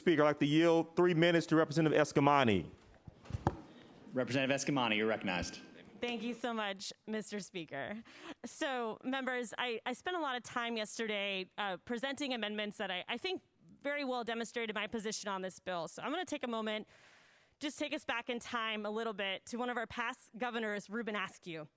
Speaker, I'd like to yield 3 minutes to Representative Eskamani. Representative Eskamani, you're recognized. Thank you so much, Mr. Speaker. So, members, I spent a lot of time yesterday presenting amendments that I think very well demonstrated my position on this bill. So I'm going to take a moment, just take us back in time a little bit to one of our past governors, Ruben Askew.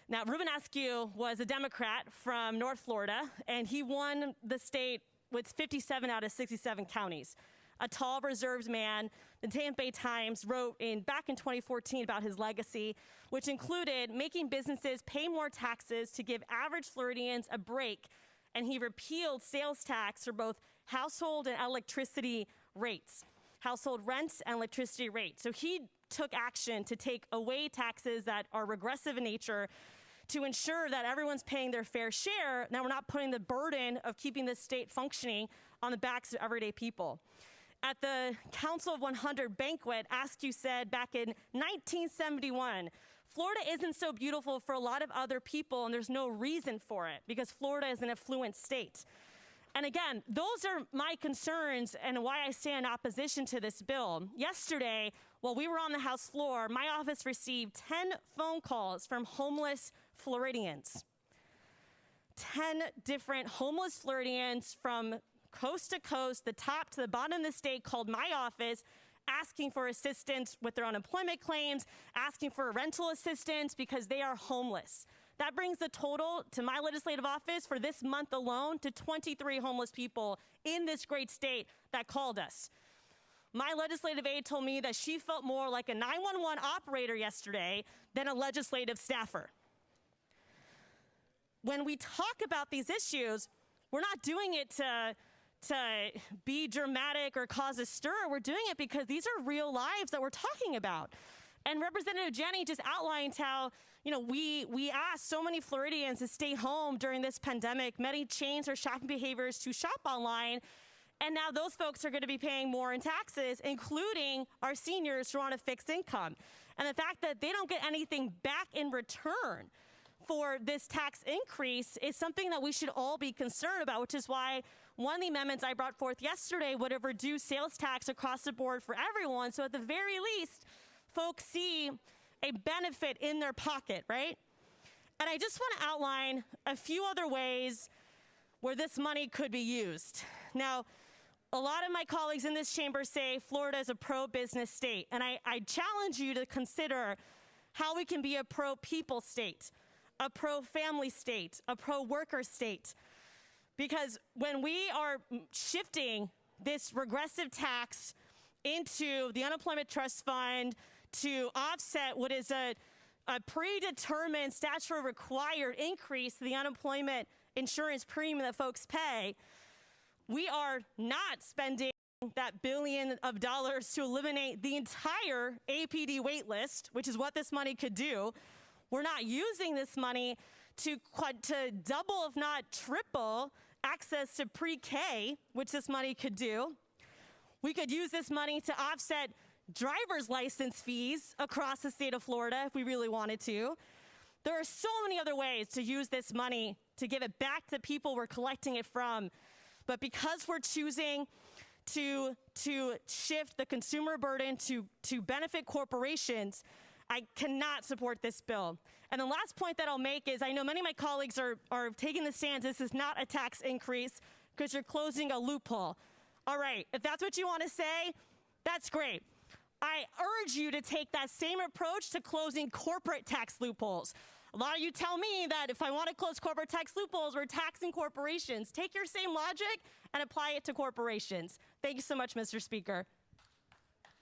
Now, Ruben Askew was a Democrat from North Florida, and he won the state with 57 out of 67 counties. A tall, reserved man. The Tampa Bay Times wrote back in 2014 about his legacy, which included making businesses pay more taxes to give average Floridians a break, and he repealed sales tax for both household and electricity rates, household rents and electricity rates. So he took action to take away taxes that are regressive in nature to ensure that everyone's paying their fair share. Now we're not putting the burden of keeping the state functioning on the backs of everyday people. At the Council of 100 banquet, Askew said back in 1971, Florida isn't so beautiful for a lot of other people, and there's no reason for it because Florida is an affluent state. And again, those are my concerns and why I stand in opposition to this bill. Yesterday, while we were on the House floor, my office received 10 phone calls from homeless Floridians. 10 different homeless Floridians from coast to coast, the top to the bottom of the state, called my office asking for assistance with their unemployment claims, asking for rental assistance because they are homeless. That brings the total to my legislative office for this month alone to 23 homeless people in this great state that called us. My legislative aide told me that she felt more like a 911 operator yesterday than a legislative staffer. When we talk about these issues, we're not doing it to be dramatic or cause a stir. We're doing it because these are real lives that we're talking about. And Representative Jenny just outlined how, we asked so many Floridians to stay home during this pandemic. Many changed their shopping behaviors to shop online. And now those folks are going to be paying more in taxes, including our seniors who are on a fixed income. And the fact that they don't get anything back in return for this tax increase is something that we should all be concerned about, which is why one of the amendments I brought forth yesterday would have reduced sales tax across the board for everyone. So at the very least, folks see a benefit in their pocket, right? And I just want to outline a few other ways where this money could be used. Now, a lot of my colleagues in this chamber say Florida is a pro-business state, and I challenge you to consider how we can be a pro-people state, a pro-family state, a pro-worker state. Because when we are shifting this regressive tax into the unemployment trust fund to offset what is a predetermined statutory required increase to the unemployment insurance premium that folks pay, we are not spending that $1 billion to eliminate the entire APD wait list, which is what this money could do. We're not using this money to double, if not triple, access to pre-K, which this money could do. We could use this money to offset driver's license fees across the state of Florida if we really wanted to. There are so many other ways to use this money to give it back to the people we're collecting it from. But because we're choosing to shift the consumer burden to benefit corporations, I cannot support this bill. And the last point that I'll make is I know many of my colleagues are taking the stance this is not a tax increase because you're closing a loophole. All right, if that's what you want to say, that's great. I urge you to take that same approach to closing corporate tax loopholes. A lot of you tell me that if I want to close corporate tax loopholes, we're taxing corporations. Take your same logic and apply it to corporations. Thank you so much, Mr. Speaker.